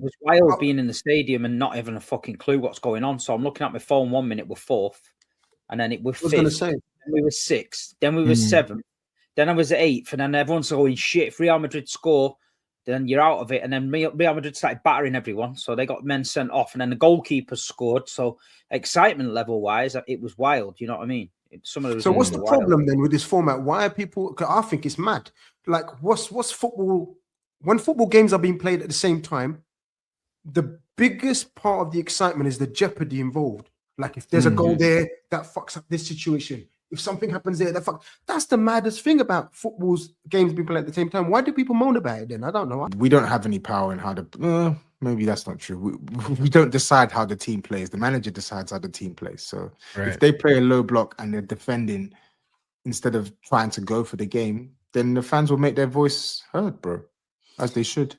was wild being in the stadium and not having a fucking clue what's going on. So I'm looking at my phone 1 minute, we're 4th, and then it was 5th, then we were 6th, then we were 7th, then I was 8th, and then everyone's going, shit, if Real Madrid score, then you're out of it. And then Real Madrid started battering everyone, so they got men sent off, and then the goalkeeper scored. So excitement level-wise, it was wild, you know what I mean? So what's the problem then with this format? Why are people... Cause I think it's mad. Like, what's football... When football games are being played at the same time, the biggest part of the excitement is the jeopardy involved. Like if there's a goal there, that fucks up this situation. If something happens there, that's the maddest thing about football's games being played at the same time. Why do people moan about it then? I don't know. We don't have any power in how to... maybe that's not true. We don't decide how the team plays. The manager decides how the team plays. So if they play a low block and they're defending instead of trying to go for the game, then the fans will make their voice heard, bro. As they should.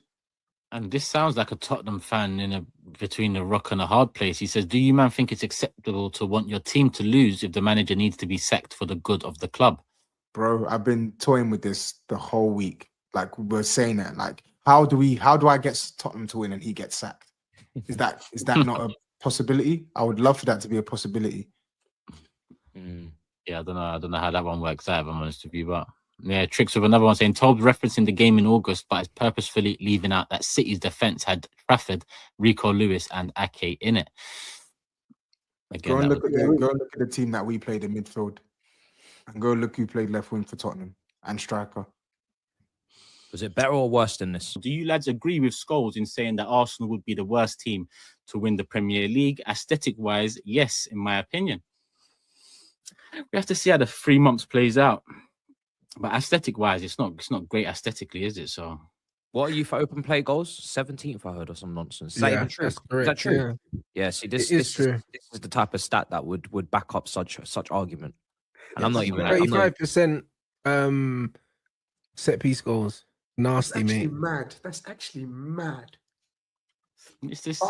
And this sounds like a Tottenham fan between a rock and a hard place. He says, do you, man, think it's acceptable to want your team to lose if the manager needs to be sacked for the good of the club? Bro, I've been toying with this the whole week. Like, we're saying that. Like, how do I get Tottenham to win and he gets sacked? Is that not a possibility? I would love for that to be a possibility. Yeah, I don't know how that one works out, if I'm honest with you, but... Yeah, Tricks with another one saying, Todd referencing the game in August, but is purposefully leaving out that City's defence had Trafford, Rico Lewis, and Ake in it. Again, go and look at the team that we played in midfield. And go look who played left wing for Tottenham and striker. Was it better or worse than this? Do you lads agree with Scholes in saying that Arsenal would be the worst team to win the Premier League? Aesthetic-wise, yes, in my opinion. We have to see how the 3 months plays out. But aesthetic-wise, it's not great aesthetically, is it? So, what are you for open play goals? 17th, I heard, or some nonsense. Is that even true? Is that true? Yeah. See, this is the type of stat that would back up such argument. And I'm not even 35% set piece goals. Nasty, mate. Mad. That's actually mad.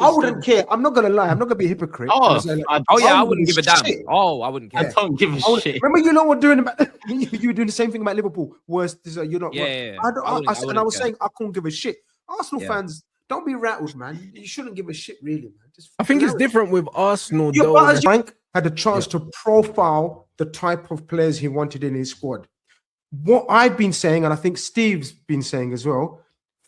I wouldn't care. I'm not gonna lie. I'm not gonna be a hypocrite. I wouldn't give a damn. I wouldn't care. I don't give a shit. Remember, you know what doing about you were doing the same thing about Liverpool. Worse, you're not. Yeah. I was saying I couldn't give a shit. Arsenal fans, don't be rattled, man. You shouldn't give a shit, really, man. I think it's different with Arsenal. Frank had a chance to profile the type of players he wanted in his squad. What I've been saying, and I think Steve's been saying as well,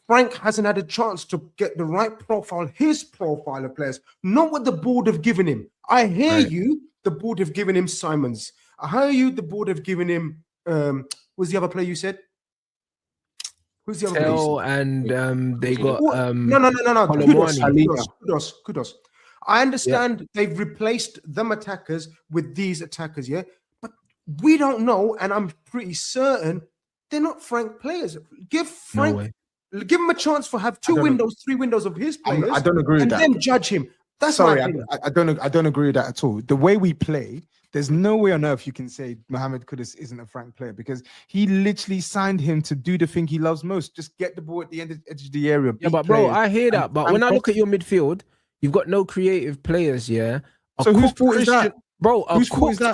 Frank hasn't had a chance to get the right profile, his profile of players, not what the board have given him. I hear you, the board have given him Simons. I hear you, the board have given him, who's the other player you said? Who's the other player? And they got... No. Kudos. I understand they've replaced them attackers with these attackers, yeah? But we don't know, and I'm pretty certain they're not Frank players. Give him a chance for have 3 windows of his players. I don't agree with that. And then judge him. That's I don't agree with that at all. The way we play, there's no way on earth you can say Mohamed Kudus isn't a Frank player because he literally signed him to do the thing he loves most. Just get the ball at the edge of the area. Yeah, but bro, I hear that. But when I look at your midfield, you've got no creative players, yeah? So whose fault is that? Bro,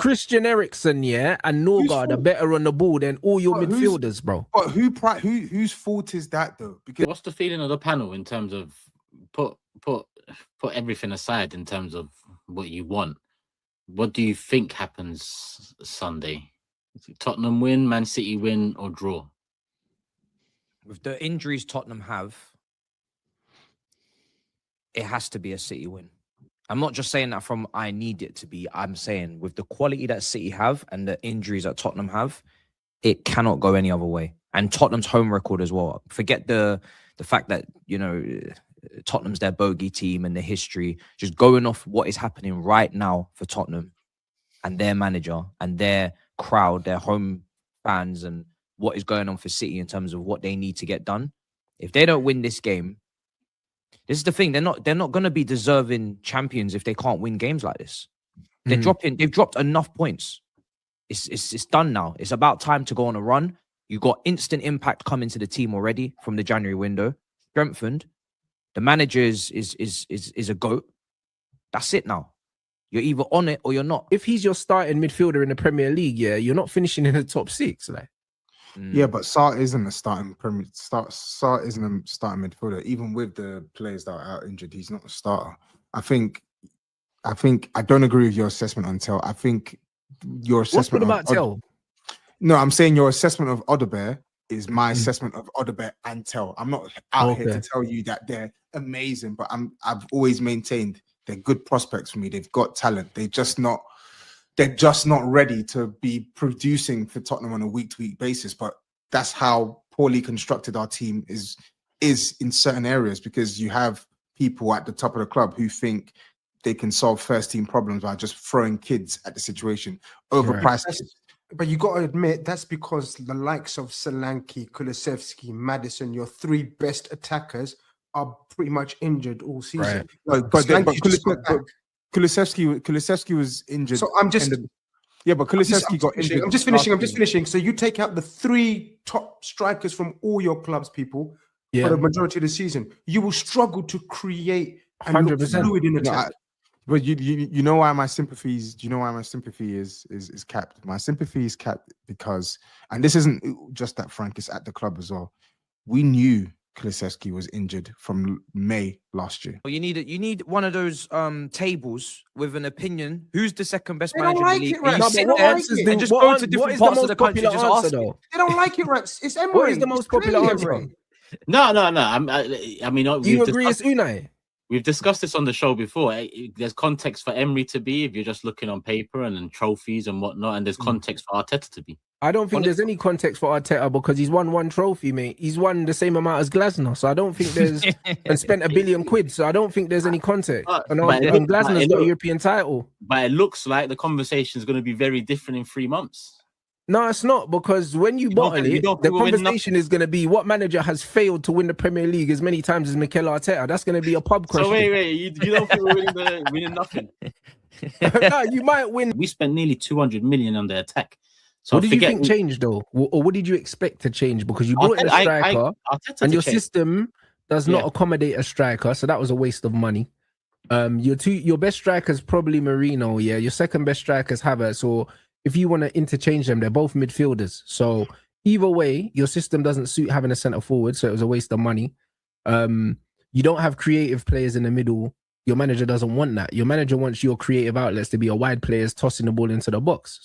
Christian Eriksen, yeah, and Norgard are better on the ball than all your midfielders, bro. But whose fault is that though? Because what's the feeling of the panel in terms of put everything aside in terms of what you want? What do you think happens Sunday? Tottenham win, Man City win, or draw? With the injuries Tottenham have, it has to be a City win. I'm not just saying that from I need it to be. I'm saying with the quality that City have and the injuries that Tottenham have, it cannot go any other way. And Tottenham's home record as well. Forget the fact that, you know, Tottenham's their bogey team and the history. Just going off what is happening right now for Tottenham and their manager and their crowd, their home fans, and what is going on for City in terms of what they need to get done. If they don't win this game, this is the thing. They're not going to be deserving champions if they can't win games like this. They've dropped enough points. It's done now. It's about time to go on a run. You got instant impact coming to the team already from the January window. Strengthened. The manager is a GOAT. That's it now. You're either on it or you're not. If he's your starting midfielder in the Premier League, yeah, you're not finishing in the top 6, like. Yeah, but Sarr isn't a starting Sarr isn't a starting midfielder. Even with the players that are out injured, he's not a starter. I think I don't agree with your assessment on Tell. I think your assessment What's good about Tell? No, I'm saying your assessment of Odebear is my assessment of Odebear and Tell. I'm not out here to tell you that they're amazing, but I've always maintained they're good prospects for me. They've got talent. They're just not ready to be producing for Tottenham on a week-to-week basis. But that's how poorly constructed our team is in certain areas, because you have people at the top of the club who think they can solve first-team problems by just throwing kids at the situation, overpriced kids. But you got to admit, that's because the likes of Solanke, Kulusevski, Maddison, your three best attackers, are pretty much injured all season. Right. But Kulusevski was injured. So I'm just... but Kulusevski got injured. I'm just finishing. So you take out the three top strikers from all your clubs, people, for the majority of the season, you will struggle to create and 100% look fluid in attack. But you know why my sympathies? Do you know why my sympathy is capped? My sympathy is capped because, and this isn't just at Frank, it's at the club as well. We knew Kulusevski was injured from May last year. Well, you need one of those tables with an opinion. Who's the second best They manager don't in the like league? it, Rex. They don't like it. And just go to different parts of the country. Just ask though. They don't like it, Rex. It's Emery. What is the most popular answer? No. I mean, do you agree it's Unai? We've discussed this on the show before. There's context for Emery to be if you're just looking on paper and trophies and whatnot, and there's context for Arteta to be. I don't think there's any context for Arteta because he's won one trophy, mate. He's won the same amount as Glasner, so I don't think there's and spent £1 billion. So I don't think there's any context. And Glasner's got a European title. But it looks like the conversation is going to be very different in 3 months. No, it's not, because when you bottle it, the conversation is going to be what manager has failed to win the Premier League as many times as Mikel Arteta. That's going to be a pub question. So wait, you don't think we're winning nothing? No, you might win. We spent nearly 200 million on the attack. So what did you think changed though, or what did you expect to change? Because you brought in a striker, and your system does not accommodate a striker, so that was a waste of money. Your best strikers probably Marino, your second best strikers Havertz, or if you want to interchange them, they're both midfielders. So either way, your system doesn't suit having a centre forward, so it was a waste of money. You don't have creative players in the middle. Your manager doesn't want that. Your manager wants your creative outlets to be a wide players tossing the ball into the box.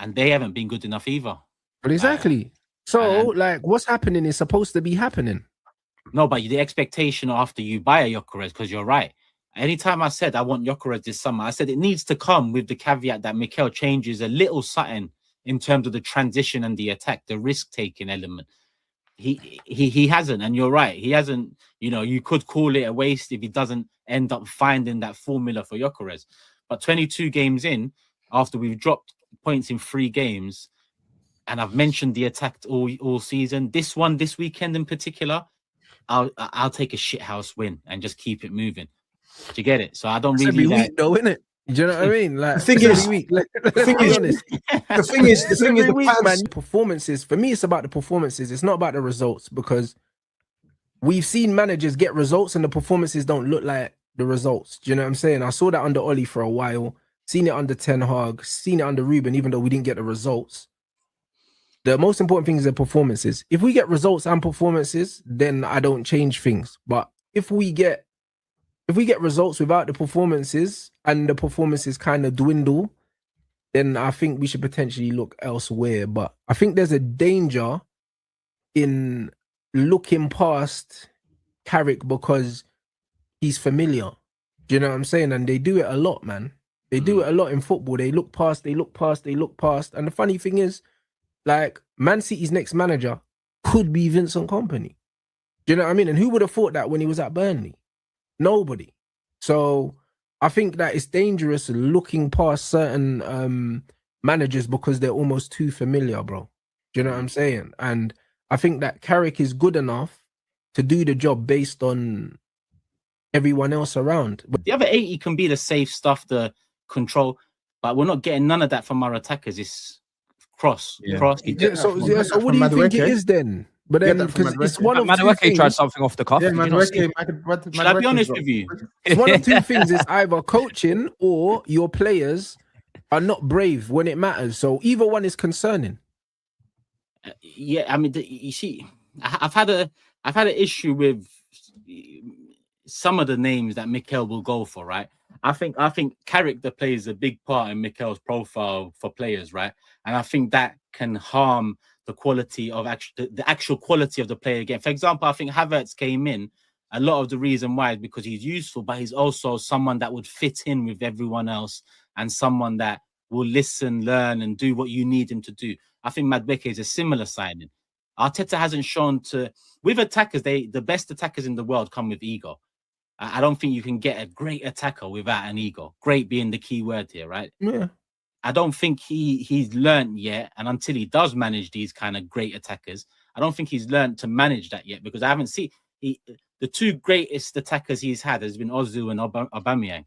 And they haven't been good enough either. But exactly. What's happening is supposed to be happening. No, but the expectation after you buy a Gyökeres, because you're right. Anytime I said I want Gyökeres this summer, I said it needs to come with the caveat that Mikel changes a little something in terms of the transition and the attack, the risk-taking element. He hasn't, and you're right. He hasn't, you could call it a waste if he doesn't end up finding that formula for Gyökeres. But 22 games in, after we've dropped points in 3 games, and I've mentioned the attack all season, this weekend in particular, I'll take a shithouse win and just keep it moving. Do you get it? So I don't really every week though, isn't it? Do you know what I mean? Like, the thing is, the man, performances. For me, it's about the performances. It's not about the results, because we've seen managers get results and the performances don't look like the results. Do you know what I'm saying? I saw that under Oli for a while, seen it under Ten Hag, seen it under Ruben, even though we didn't get the results. The most important thing is the performances. If we get results and performances, then I don't change things. But if we get results without the performances and the performances kind of dwindle, then I think we should potentially look elsewhere. But I think there's a danger in looking past Carrick because he's familiar. Do you know what I'm saying? And they do it a lot, man. They do it a lot in football. They look past. And the funny thing is, like, Man City's next manager could be Vincent Kompany. Do you know what I mean? And who would have thought that when he was at Burnley? Nobody. So I think that it's dangerous looking past certain managers because they're almost too familiar, bro. Do you know what I'm saying? And I think that Carrick is good enough to do the job based on everyone else around. But the other 80 can be the safe stuff, the control, but we're not getting none of that from our attackers. It's cross. So what do you think it is then? But then, because it's one of Madueke tried something off the cuff. Yeah, Madueke. Should I be honest with you? It's one of two things. It's either coaching or your players are not brave when it matters. So either one is concerning. Yeah, I mean, you see, I've had an issue with some of the names that Mikel will go for, right? I think character plays a big part in Mikel's profile for players, right? And I think that can harm the quality of the actual quality of the player again. For example, I think Havertz came in. A lot of the reason why is because he's useful, but he's also someone that would fit in with everyone else and someone that will listen, learn, and do what you need him to do. I think Madueke is a similar signing. Arteta hasn't shown with attackers, the best attackers in the world come with ego. I don't think you can get a great attacker without an ego. Great being the key word here, right? Yeah. I don't think he's learned yet, and until he does manage these kind of great attackers, I don't think he's learned to manage that yet, because I haven't seen the two greatest attackers he's had has been Ozil and Aubameyang.